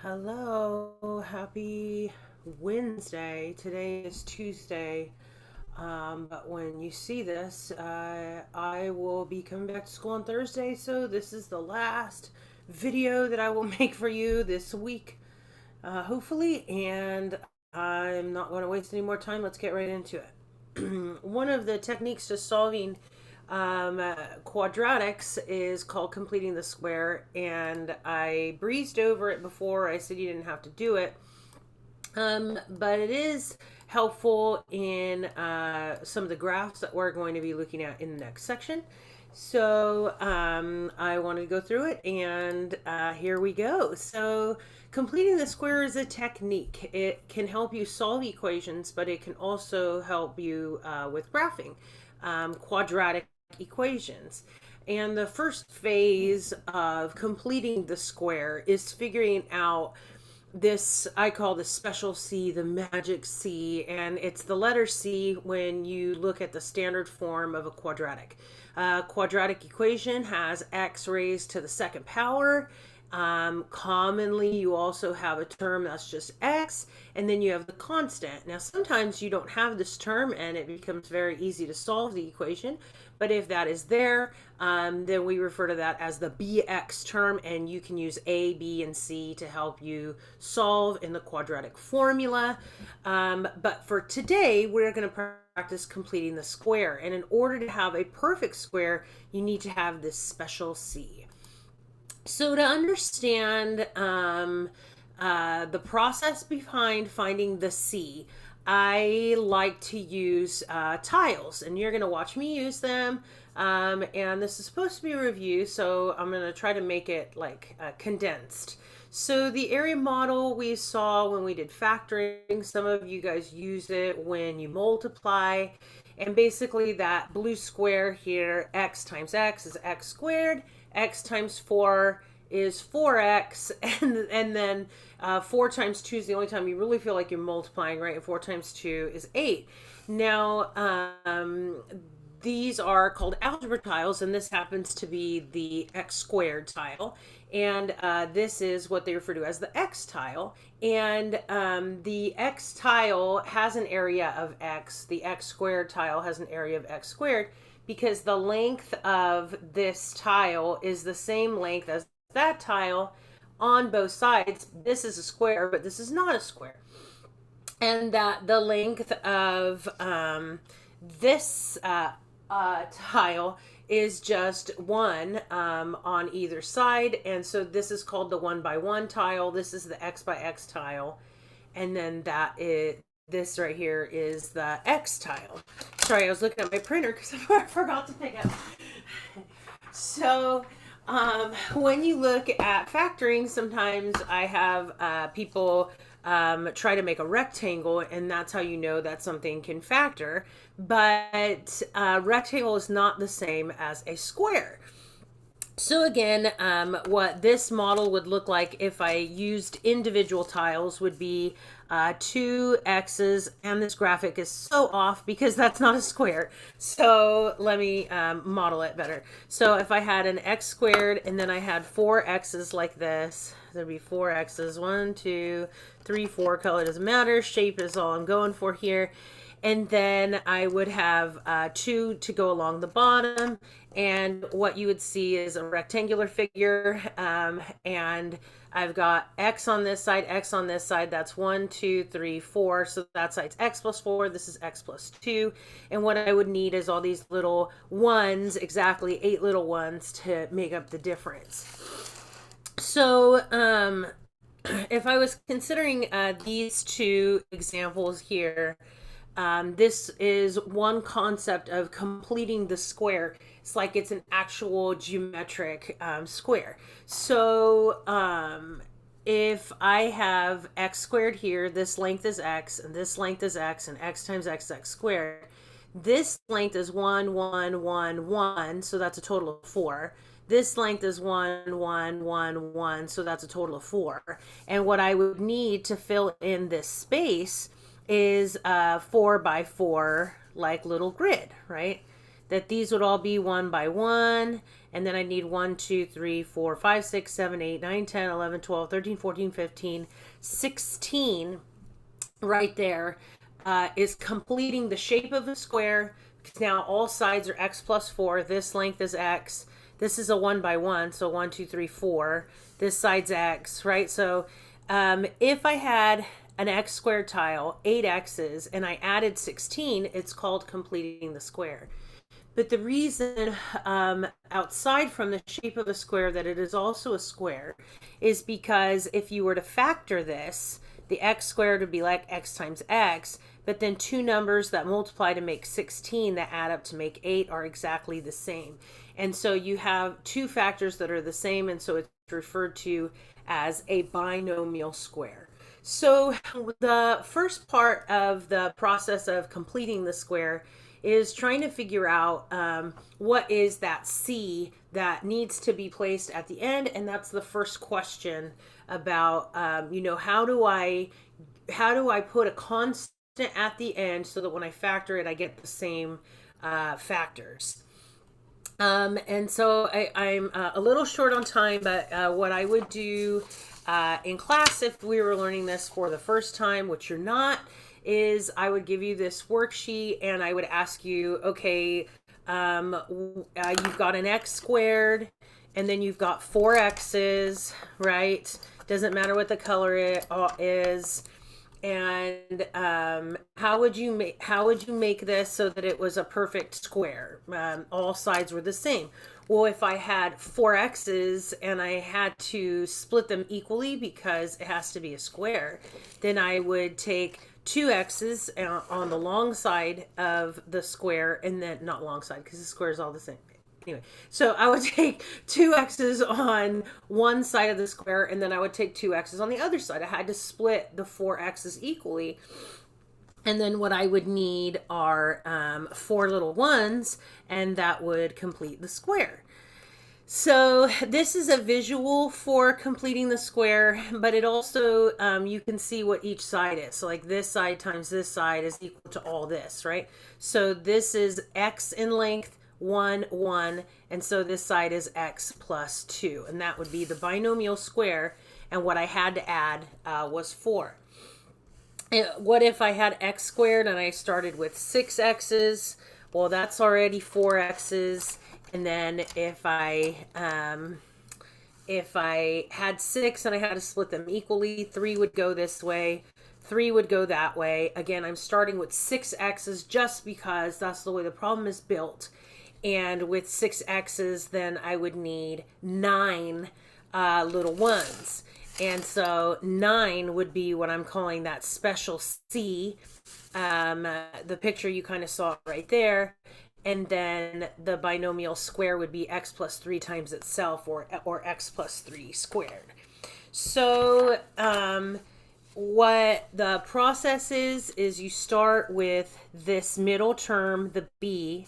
Hello, happy Wednesday. Today is Tuesday. But when you see this, I will be coming back to school on Thursday. So this is the last video that I will make for you this week, hopefully. And I'm not going to waste any more time. Let's get right into it. One of the techniques to solving quadratics is called completing the square, and I breezed over it before. I said you didn't have to do it, but it is helpful in some of the graphs that we're going to be looking at in the next section. So I wanted to go through it, and here we go. So completing the square is a technique. It can help you solve equations, but it can also help you with graphing quadratic equations. And the first phase of completing the square is figuring out this, I call the special C, the magic C, and it's the letter C when you look at the standard form of a quadratic. Quadratic equation has x raised to the second power. Commonly, you also have a term that's just x, and then you have the constant. Now, sometimes you don't have this term, and it becomes very easy to solve the equation. But if that is there, then we refer to that as the bx term, and you can use a, b, and c to help you solve in the quadratic formula. But for today, we're going to practice completing the square. And in order to have a perfect square, you need to have this special c. So to understand the process behind finding the C, I like to use tiles, and you're going to watch me use them. And this is supposed to be a review, so I'm going to try to make it like condensed. So the area model we saw when we did factoring, some of you guys use it when you multiply. And basically that blue square here, x times x is x squared, x times 4 is 4x, and then 4 times 2 is the only time you really feel like you're multiplying, right? And 4 times 2 is 8. Now, these are called algebra tiles, and this happens to be the x squared tile. And this is what they refer to as the x tile. And the x tile has an area of x. The x squared tile has an area of x squared because the length of this tile is the same length as that tile on both sides. This is a square, but this is not a square. And that the length of this tile is just 1 on either side. And so this is called the 1 by 1 tile. This is the x by x tile. And then this right here is the x tile. Sorry, I was looking at my printer because I forgot to pick up. So when you look at factoring, sometimes I have people try to make a rectangle, and that's how you know that something can factor. But rectangle is not the same as a square. So again, what this model would look like if I used individual tiles would be 2 x's, and this graphic is so off because that's not a square. So let me model it better. So if I had an x squared and then I had 4 x's like this, there'd be 4 x's, 1, 2, 3, 4, color doesn't matter, shape is all I'm going for here. And then I would have 2 to go along the bottom. And what you would see is a rectangular figure. And I've got x on this side, x on this side. That's 1, 2, 3, 4. So that side's x plus 4. This is x plus 2. And what I would need is all these little ones, exactly 8 little ones to make up the difference. So if I was considering these two examples here, this is one concept of completing the square. It's like it's an actual geometric square. So if I have x squared here, this length is x, and this length is x, and x times x, x squared. This length is 1, 1, 1, 1, so that's a total of 4. This length is 1, 1, 1, 1, so that's a total of 4. And what I would need to fill in this space is 4 by 4, like little grid, right? that these would all be 1 by 1. And then I need 1, 2, 3, 4, 5, 6, 7, 8, 9, 10, 11, 12, 13, 14, 15, 16 right there is completing the shape of a square, because now all sides are x plus 4. This length is x. This is a 1 by 1, so 1, 2, 3, 4. This side's x, right? So if I had an x squared tile, 8 x's, and I added 16, it's called completing the square. But the reason outside from the shape of a square that it is also a square is because if you were to factor this, the x squared would be like x times x, but then two numbers that multiply to make 16 that add up to make 8 are exactly the same. And so you have two factors that are the same, and so it's referred to as a binomial square. So the first part of the process of completing the square is trying to figure out what is that C that needs to be placed at the end, and that's the first question about how do I put a constant at the end so that when I factor it I get the same factors. And so I'm a little short on time, but what I would do in class if we were learning this for the first time, which you're not, is I would give you this worksheet and I would ask you, okay, you've got an x squared and then you've got 4 x's, right? Doesn't matter what the color is. And how would you make this so that it was a perfect square? All sides were the same. Well, if I had 4 x's and I had to split them equally because it has to be a square, then I would take 2 x's on the long side of the square, and then not long side because the square is all the same. Anyway, so I would take 2 x's on one side of the square, and then I would take 2 x's on the other side. I had to split the 4 x's equally. And then what I would need are 4 little ones, and that would complete the square. So this is a visual for completing the square, but it also, you can see what each side is. So like this side times this side is equal to all this, right? So this is x in length, 1, 1, and so this side is x plus 2, and that would be the binomial square, and what I had to add was 4. What if I had x squared and I started with 6 x's? Well, that's already 4 x's. And then if I had 6 and I had to split them equally, 3 would go this way, 3 would go that way. Again, I'm starting with 6 x's just because that's the way the problem is built. And with 6 x's, then I would need 9 little ones. And so 9 would be what I'm calling that special C. The picture you kind of saw right there. And then the binomial square would be x plus 3 times itself, or x plus 3 squared. So what the process is you start with this middle term, the b,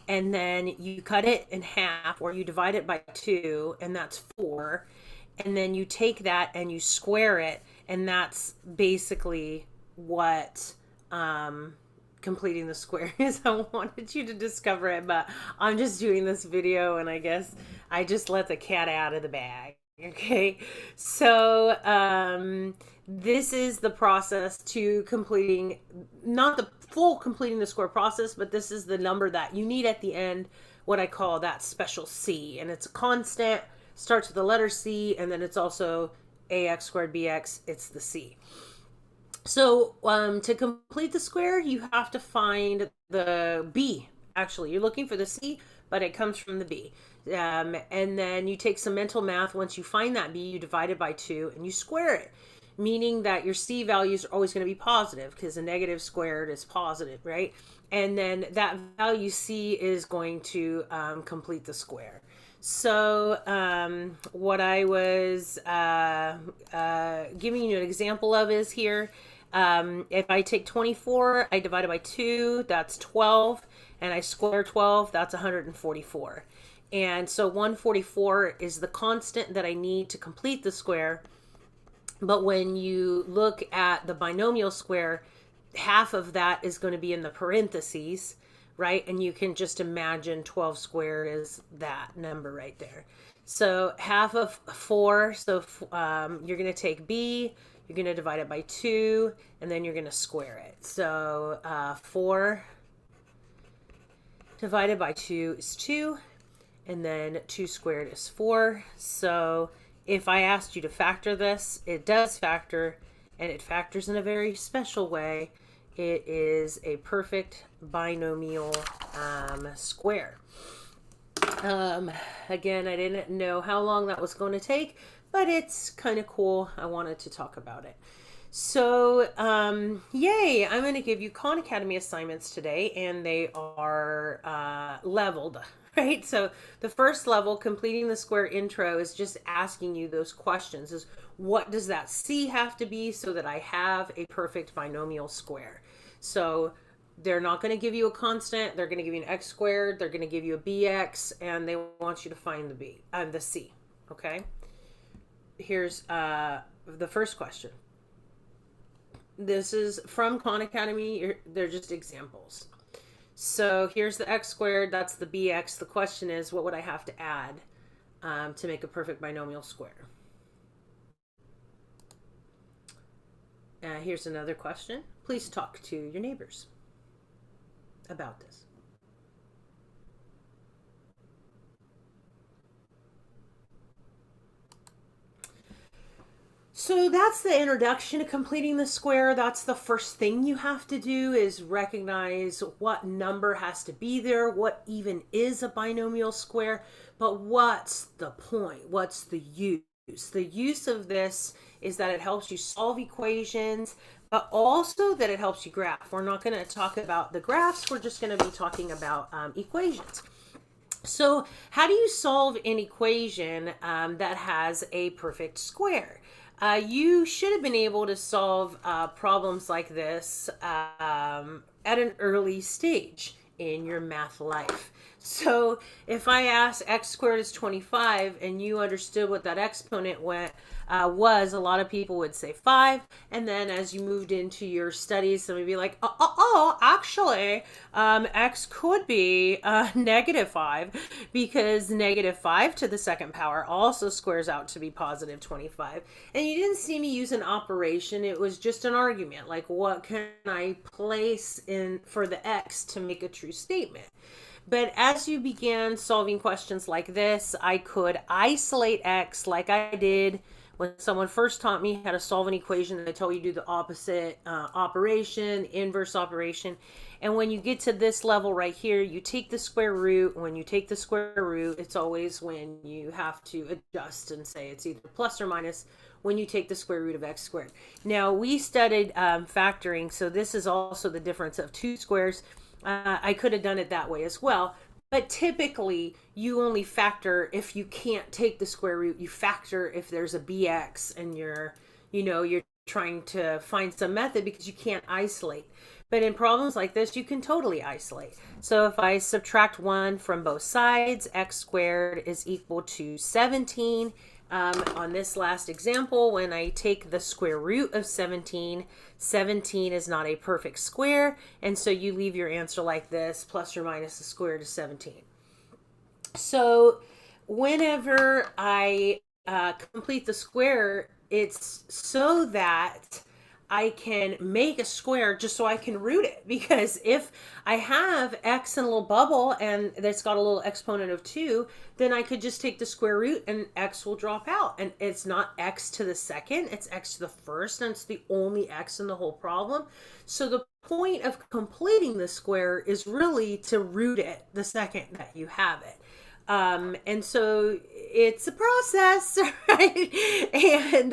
and then you cut it in half, or you divide it by 2, and that's 4. And then you take that and you square it, and that's basically what completing the square is. I wanted you to discover it, but I'm just doing this video, and I guess I just let the cat out of the bag. Okay, so this is the process to completing, not the full completing the square process, but this is the number that you need at the end, what I call that special C, and it's a constant, starts with the letter C, and then it's also ax squared bx, it's the C. So to complete the square, you have to find the b. Actually, you're looking for the C, but it comes from the b. And then you take some mental math. Once you find that b, you divide it by 2 and you square it, meaning that your C values are always going to be positive because a negative squared is positive, right? And then that value C is going to complete the square. So what I was giving you an example of is here. If I take 24, I divide it by 2, that's 12, and I square 12, that's 144. And so 144 is the constant that I need to complete the square. But when you look at the binomial square, half of that is going to be in the parentheses, right? And you can just imagine 12 squared is that number right there. So half of 4, so you're going to take b, you're going to divide it by 2, and then you're going to square it. So 4 divided by 2 is 2, and then 2 squared is 4. So if I asked you to factor this, it does factor, and it factors in a very special way. It is a perfect binomial square. Again, I didn't know how long that was going to take, but it's kind of cool. I wanted to talk about it. So, yay, I'm going to give you Khan Academy assignments today, and they are leveled, right? So the first level, completing the square intro, is just asking you those questions. Is what does that C have to be so that I have a perfect binomial square? So they're not going to give you a constant. They're going to give you an x squared. They're going to give you a bx, and they want you to find the C. Okay. Here's the first question. This is from Khan Academy. They're just examples. So here's the x squared. That's the bx. The question is, what would I have to add to make a perfect binomial square? Here's another question. Please talk to your neighbors about this. So that's the introduction to completing the square. That's the first thing you have to do, is recognize what number has to be there, what even is a binomial square, but what's the point? What's the use? The use of this is that it helps you solve equations, but also that it helps you graph. We're not going to talk about the graphs. We're just going to be talking about equations. So how do you solve an equation that has a perfect square? You should have been able to solve problems like this at an early stage in your math life. So if I asked x squared is 25 and you understood what that exponent was, a lot of people would say 5. And then as you moved into your studies, somebody would be like, actually, x could be -5, because -5 to the second power also squares out to be positive 25. And you didn't see me use an operation. It was just an argument. Like, what can I place in for the x to make a true statement? But as you began solving questions like this, I could isolate x like I did when someone first taught me how to solve an equation. They told you to do the opposite operation, inverse operation. And when you get to this level right here, you take the square root. When you take the square root, it's always when you have to adjust and say it's either plus or minus when you take the square root of x squared. Now, we studied factoring, so this is also the difference of two squares. I could have done it that way as well, but typically you only factor if you can't take the square root. You factor if there's a bx and you're trying to find some method because you can't isolate. But in problems like this, you can totally isolate. So if I subtract 1 from both sides, x squared is equal to 17. On this last example, when I take the square root of 17, 17 is not a perfect square, and so you leave your answer like this, plus or minus the square root of 17. So whenever I complete the square, it's so that I can make a square just so I can root it. Because if I have x in a little bubble and that's got a little exponent of 2, then I could just take the square root and x will drop out. And it's not x to the second, it's x to the first, and it's the only x in the whole problem. So the point of completing the square is really to root it the second that you have it. And so it's a process, right? And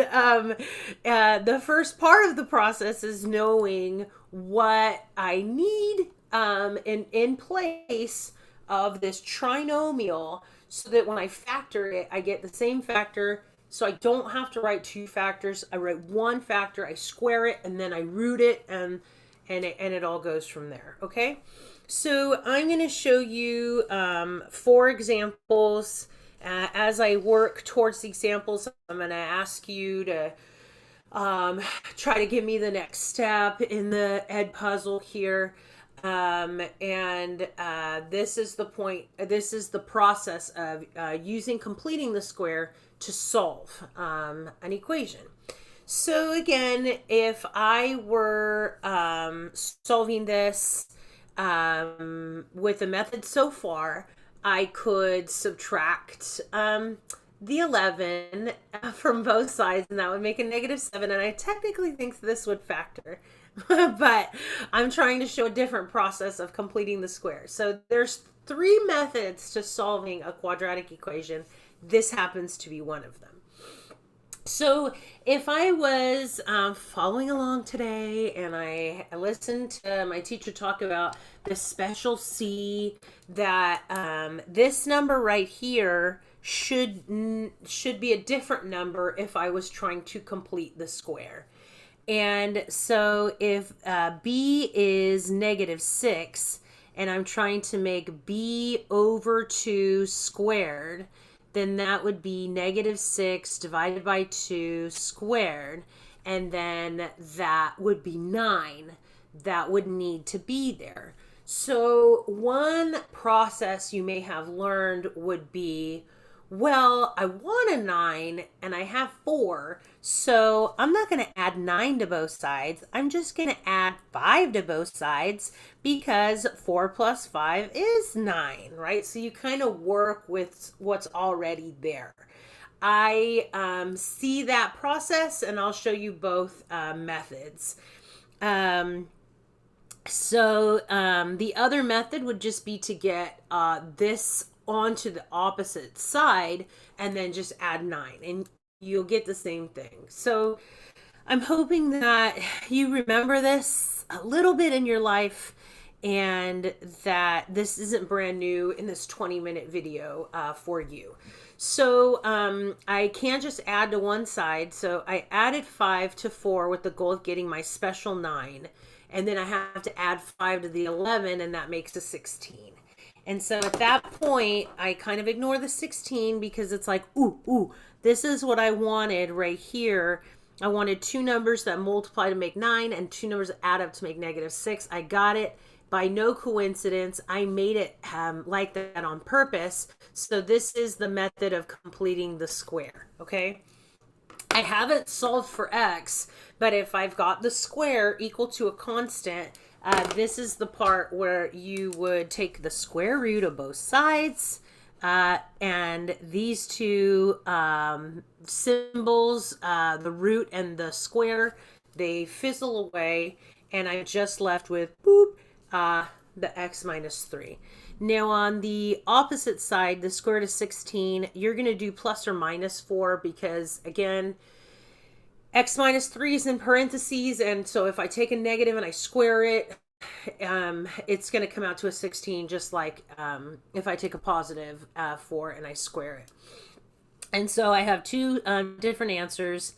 the first part of the process is knowing what I need in place of this trinomial, so that when I factor it, I get the same factor. So I don't have to write two factors. I write one factor, I square it, and then I root it, and it all goes from there. Okay. So I'm going to show you 4 examples. As I work towards the examples, I'm going to ask you to try to give me the next step in the EdPuzzle here. This is the point, this is the process of completing the square to solve an equation. So again, if I were solving this with the method so far, I could subtract the 11 from both sides, and that would make a -7. And I technically think this would factor, but I'm trying to show a different process of completing the square. So there's 3 methods to solving a quadratic equation. This happens to be one of them. So if I was following along today and I listened to my teacher talk about this special C, that this number right here should be a different number if I was trying to complete the square. And so if b is -6 and I'm trying to make b over 2 squared, then that would be -6 divided by 2 squared, and then that would be 9. That would need to be there. So one process you may have learned would be, well, I want a 9 and I have 4, so I'm not going to add 9 to both sides. I'm just going to add 5 to both sides because 4 plus 5 is 9, right? So you kind of work with what's already there. I see that process, and I'll show you both methods. The other method would just be to get this onto the opposite side and then just add 9, and you'll get the same thing. So I'm hoping that you remember this a little bit in your life, and that this isn't brand new in this 20-minute video for you. So I can't just add to one side, so I added 5 to 4 with the goal of getting my special 9, and then I have to add 5 to the 11, and that makes a 16. And so at that point, I kind of ignore the 16 because it's like, ooh, this is what I wanted right here. I wanted 2 numbers that multiply to make 9 and 2 numbers that add up to make -6. I got it by no coincidence. I made it like that on purpose. So this is the method of completing the square, okay? I haven't solved for x, but if I've got the square equal to a constant, this is the part where you would take the square root of both sides, and these two symbols, the root and the square, they fizzle away, and I'm just left with boop, the x minus 3. Now on the opposite side, the square root of 16, you're going to do plus or minus 4 because, again, x minus 3 is in parentheses, and so if I take a negative and I square it, it's going to come out to a 16, just like if I take a positive 4 and I square it. And so I have 2 different answers,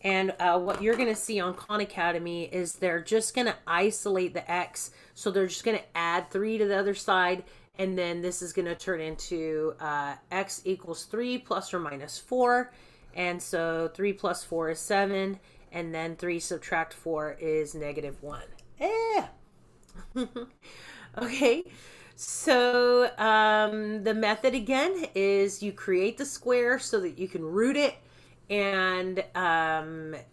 and what you're going to see on Khan Academy is they're just going to isolate the x, so they're just going to add 3 to the other side, and then this is going to turn into x equals 3 plus or minus 4. And so 3 plus 4 is 7, and then 3 subtract 4 is -1. Okay, so the method again is you create the square so that you can root it, and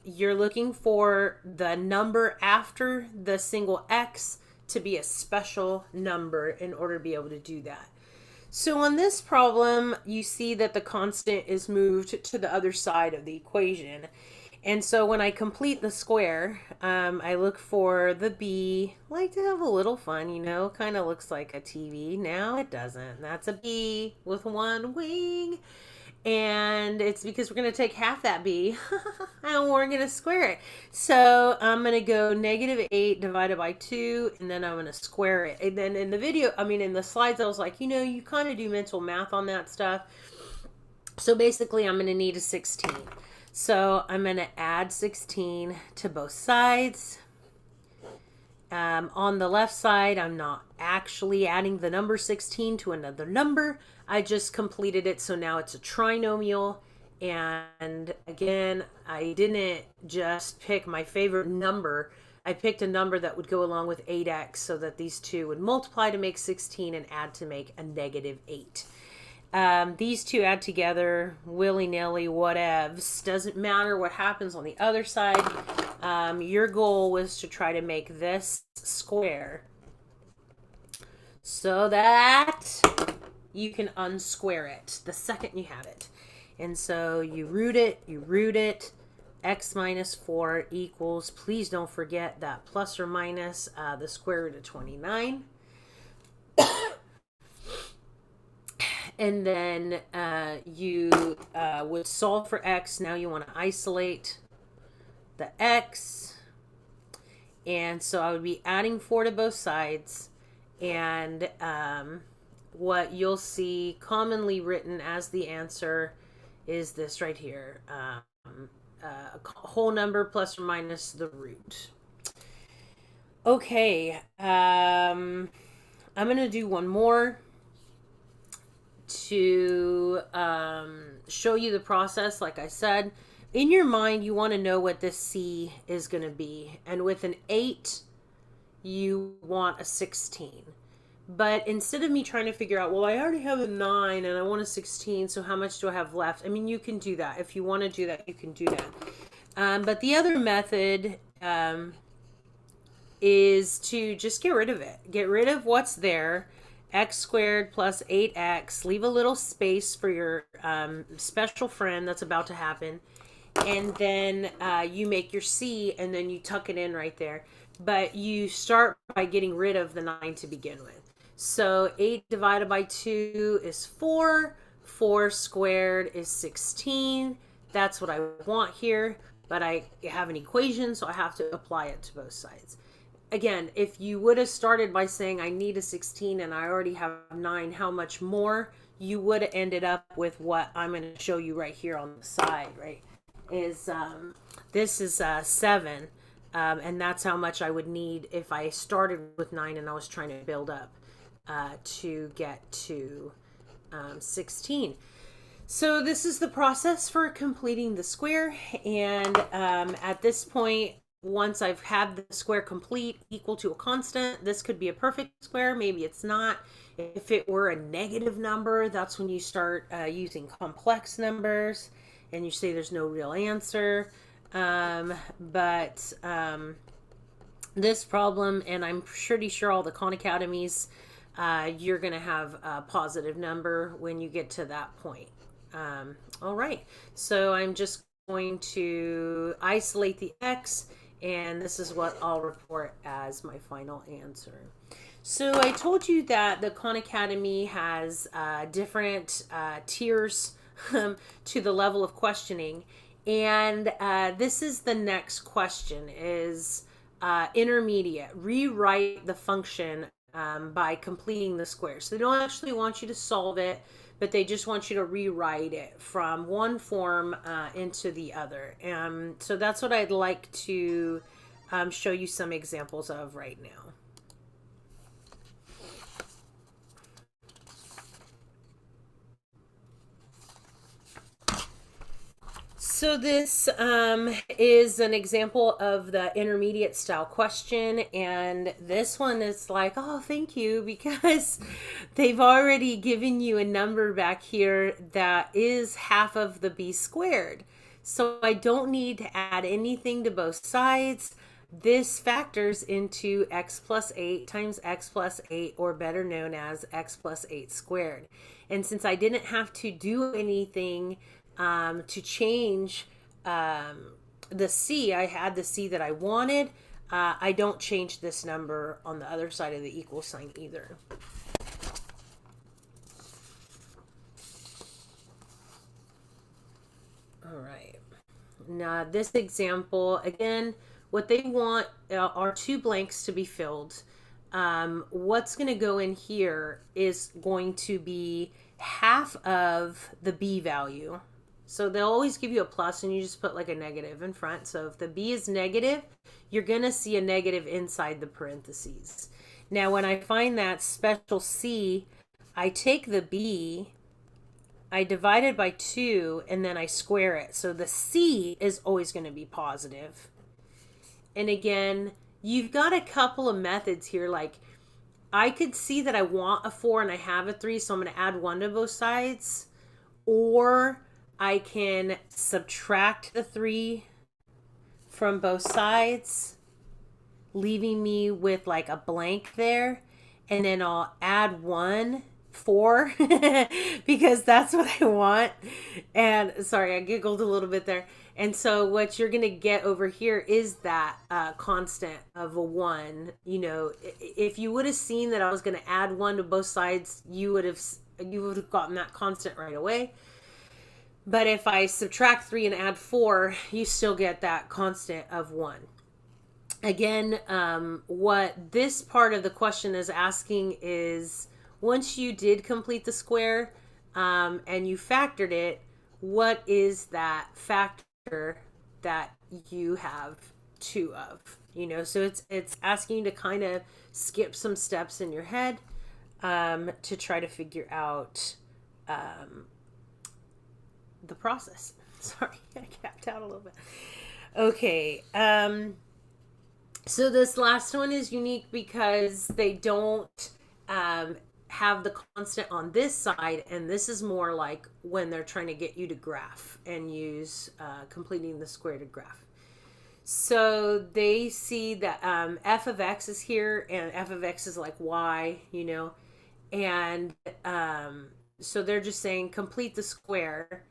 you're looking for the number after the single x to be a special number in order to be able to do that. So on this problem, you see that the constant is moved to the other side of the equation. And so when I complete the square, I look for the b. I like to have a little fun, you know, kind of looks like a TV. Now it doesn't. That's a b with 1 wing. And it's because we're going to take half that b and we're going to square it. So I'm going to go -8 divided by 2, and then I'm going to square it. And then in the video, in the slides, I was like, you know, you kind of do mental math on that stuff. So basically, I'm going to need a 16. So I'm going to add 16 to both sides. On the left side, I'm not actually adding the number 16 to another number. I just completed it, so now it's a trinomial. And again, I didn't just pick my favorite number I picked a number that would go along with 8x so that these two would multiply to make 16 and add to make a negative 8. These two add together willy-nilly, whatevs. Doesn't matter what happens on the other side. Your goal was to try to make this square so that you can unsquare it the second you have it. And so you root it, x minus 4 equals, please don't forget that plus or minus the square root of 29. And then you would solve for x. Now you want to isolate the x. And so I would be adding 4 to both sides. And what you'll see commonly written as the answer is this right here. A whole number plus or minus the root. Okay. I'm going to do one more to show you the process. Like I said, in your mind, you want to know what this C is going to be. And with an 8, you want a 16. But instead of me trying to figure out, well, I already have a 9 and I want a 16, so how much do I have left? I mean, you can do that. If you want to do that, you can do that. But the other method is to just get rid of it. Get rid of what's there. X squared plus 8x. Leave a little space for your special friend that's about to happen. And then you make your C, and then you tuck it in right there. But you start by getting rid of the 9 to begin with. So 8 divided by 2 is 4. 4 squared is 16. That's what I want here. But I have an equation, so I have to apply it to both sides. Again, if you would have started by saying I need a 16 and I already have 9, how much more? You would have ended up with what I'm going to show you right here on the side, right? This is 7. And that's how much I would need if I started with 9 and I was trying to build up to get to 16. So this is the process for completing the square. And at this point, once I've had the square complete equal to a constant, this could be a perfect square. Maybe it's not. If it were a negative number, that's when you start using complex numbers and you say there's no real answer. This problem, and I'm pretty sure all the Khan Academies, you're going to have a positive number when you get to that point. All right, so I'm just going to isolate the x, and this is what I'll report as my final answer. So I told you that the Khan Academy has different tiers to the level of questioning. And this is the next question, is intermediate. Rewrite the function by completing the square. So they don't actually want you to solve it, but they just want you to rewrite it from one form into the other. So that's what I'd like to show you some examples of right now. So this is an example of the intermediate style question, and this one is like, oh, thank you, because they've already given you a number back here that is half of the b squared. So I don't need to add anything to both sides. This factors into x plus 8 times x plus 8, or better known as x plus 8 squared. And since I didn't have to do anything to change the C, I had the C that I wanted. I don't change this number on the other side of the equal sign either. All right. Now this example, again, what they want are 2 blanks to be filled. What's going to go in here is going to be half of the b value. So they'll always give you a plus, and you just put like a negative in front. So if the b is negative, you're going to see a negative inside the parentheses. Now, when I find that special c, I take the b, I divide it by 2, and then I square it. So the c is always going to be positive. And again, you've got a couple of methods here. Like, I could see that I want a 4 and I have a 3, so I'm going to add 1 to both sides. Or I can subtract the 3 from both sides, leaving me with like a blank there. And then I'll add 1, 4, because that's what I want. And sorry, I giggled a little bit there. And so what you're going to get over here is that constant of a 1. You know, if you would have seen that I was going to add 1 to both sides, you would have gotten that constant right away. But if I subtract 3 and add 4, you still get that constant of 1. Again, what this part of the question is asking is, once you did complete the square and you factored it, what is that factor that you have 2 of? You know, so it's asking you to kind of skip some steps in your head to try to figure out the process. Sorry, I capped out a little bit. Okay. So this last one is unique because they don't have the constant on this side, and this is more like when they're trying to get you to graph and use completing the square to graph. So they see that f of x is here, and f of x is like y, you know, and so they're just saying complete the square.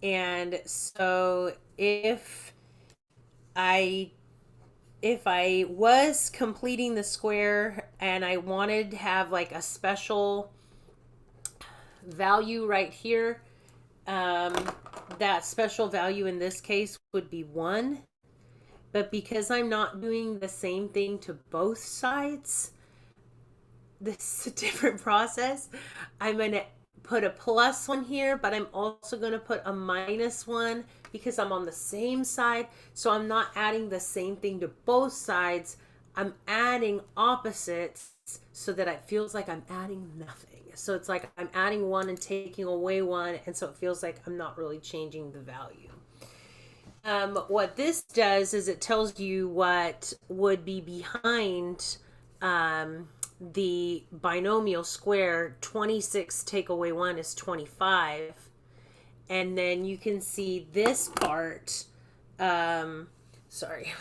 And so if I was completing the square and I wanted to have like a special value right here, that special value in this case would be 1. But because I'm not doing the same thing to both sides, this is a different process. I'm going to put a +1 here, but I'm also going to put a -1 because I'm on the same side. So I'm not adding the same thing to both sides. I'm adding opposites so that it feels like I'm adding nothing. So it's like I'm adding 1 and taking away 1. And so it feels like I'm not really changing the value. What this does is it tells you what would be behind the binomial square. 26 take away 1 is 25. And then you can see this part. Sorry.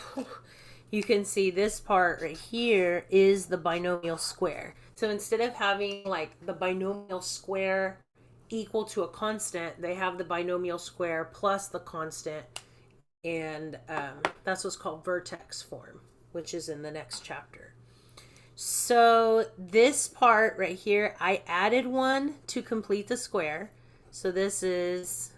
You can see this part right here is the binomial square. So instead of having like the binomial square equal to a constant, they have the binomial square plus the constant. And that's what's called vertex form, which is in the next chapter. So this part right here, I added 1 to complete the square. So this is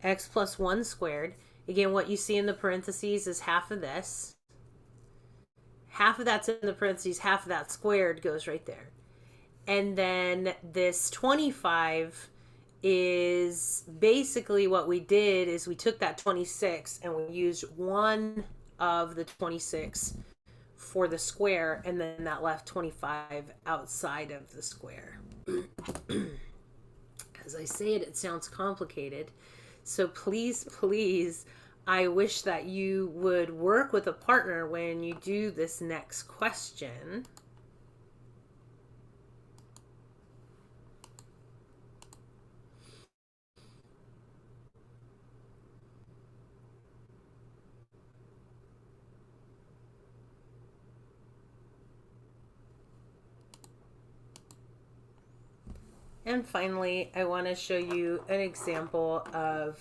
x plus 1 squared. Again, what you see in the parentheses is half of this. Half of that's in the parentheses, half of that squared goes right there. And then this 25 is basically what we did is we took that 26 and we used 1 of the 26 for the square, and then that left 25 outside of the square. As I say it, it sounds complicated. So please, please, I wish that you would work with a partner when you do this next question. And finally, I want to show you an example of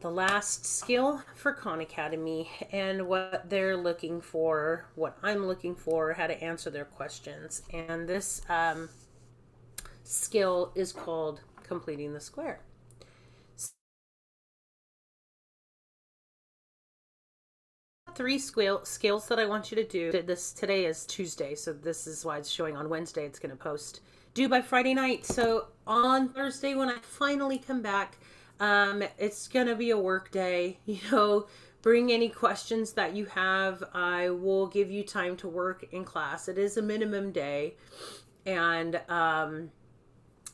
the last skill for Khan Academy and what they're looking for, what I'm looking for, how to answer their questions. And this skill is called completing the square. Three skills that I want you to do. This today is Tuesday, so this is why it's showing on Wednesday. It's going to post due by Friday night. So on Thursday, when I finally come back, it's going to be a work day. You know, bring any questions that you have. I will give you time to work in class. It is a minimum day. And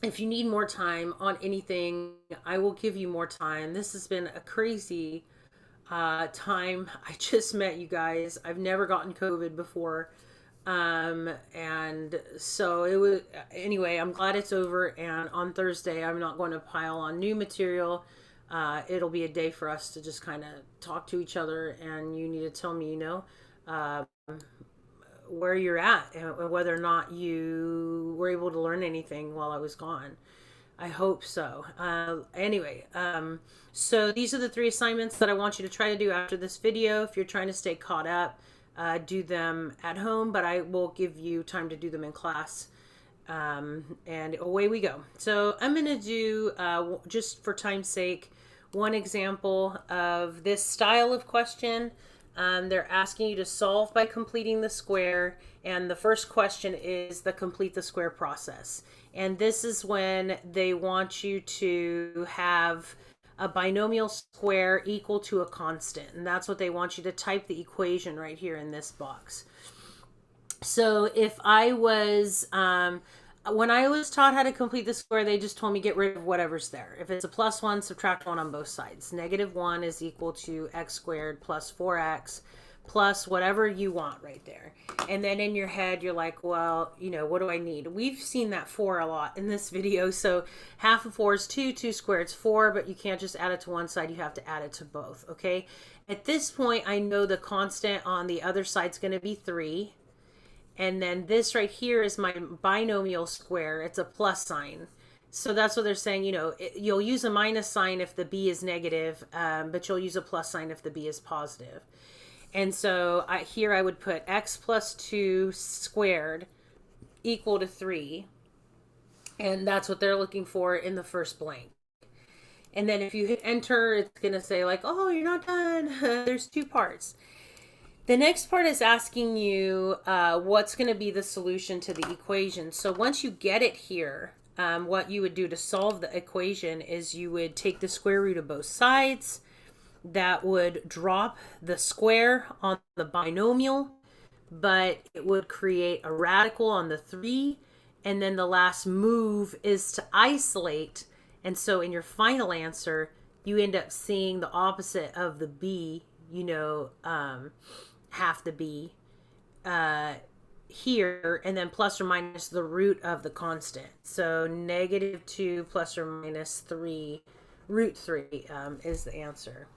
if you need more time on anything, I will give you more time. This has been a crazy time. I just met you guys. I've never gotten COVID before. And so it was, anyway, I'm glad it's over. And on Thursday, I'm not going to pile on new material. It'll be a day for us to just kind of talk to each other, and you need to tell me, uh, where you're at and whether or not you were able to learn anything while I was gone. I hope so. Anyway, so these are the 3 assignments that I want you to try to do after this video. If you're trying to stay caught up, do them at home, but I will give you time to do them in class. And away we go. So I'm going to do, just for time's sake, one example of this style of question. They're asking you to solve by completing the square. And the first question is the complete the square process. And this is when they want you to have a binomial square equal to a constant. And that's what they want you to type the equation right here in this box. So if I was, when I was taught how to complete the square, they just told me get rid of whatever's there. If it's a +1, subtract 1 on both sides. -1 is equal to x squared plus 4x plus whatever you want right there. And then in your head, you're like, well, what do I need? We've seen that 4 a lot in this video. So half of 4 is 2, 2 squared is 4, but you can't just add it to one side. You have to add it to both, okay? At this point, I know the constant on the other side is going to be 3. And then this right here is my binomial square. It's a plus sign. So that's what they're saying, you'll use a minus sign if the b is negative, but you'll use a plus sign if the b is positive. And so here I would put x plus 2 squared equal to 3. And that's what they're looking for in the first blank. And then if you hit enter, it's going to say like, oh, you're not done. There's 2 parts. The next part is asking you what's going to be the solution to the equation. So once you get it here, what you would do to solve the equation is you would take the square root of both sides. That would drop the square on the binomial, but it would create a radical on the 3. And then the last move is to isolate. And so in your final answer, you end up seeing the opposite of the b, half the b here, and then plus or minus the root of the constant. So -2 plus or minus 3 root 3 is the answer.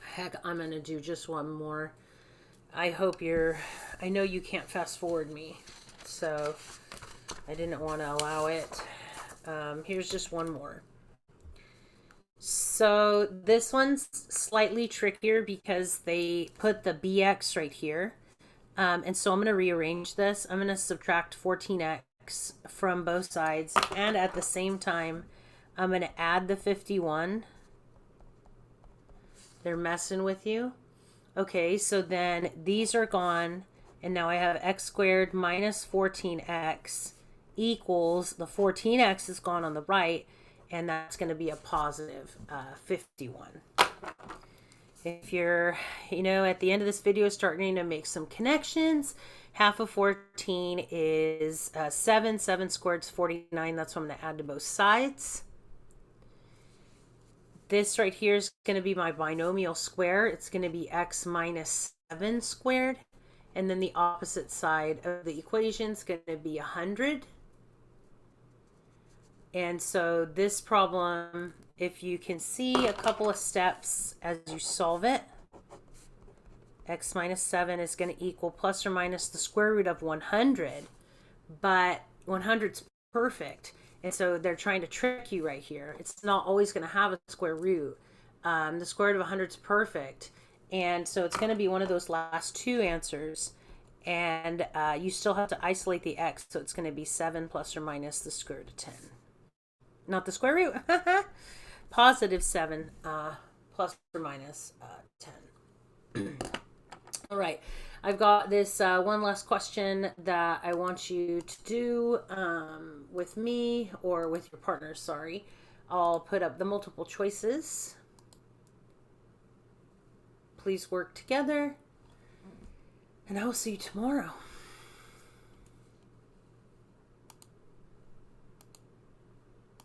Heck, I'm going to do just one more. I know you can't fast forward me, so I didn't want to allow it. Here's just one more. So this one's slightly trickier because they put the bx right here. And so I'm going to rearrange this. I'm going to subtract 14x from both sides. And at the same time, I'm going to add the 51. They're messing with you. Okay, so then these are gone. And now I have x squared minus 14x equals, the 14x is gone on the right. And that's going to be a positive 51. If you're, at the end of this video starting to make some connections, half of 14 is 7. 7 squared is 49. That's what I'm going to add to both sides. This right here is going to be my binomial square. It's going to be x minus 7 squared. And then the opposite side of the equation is going to be 100. And so this problem, if you can see a couple of steps as you solve it, x minus 7 is going to equal plus or minus the square root of 100, but 100 is perfect. And so they're trying to trick you right here. It's not always going to have a square root. The square root of 100 is perfect. And so it's going to be one of those last 2 answers. And you still have to isolate the x. So it's going to be 7 plus or minus the square root of 10. Not the square root. Positive 7 plus or minus 10. All right. I've got this one last question that I want you to do with me or with your partner, sorry. I'll put up the multiple choices. Please work together. And I will see you tomorrow.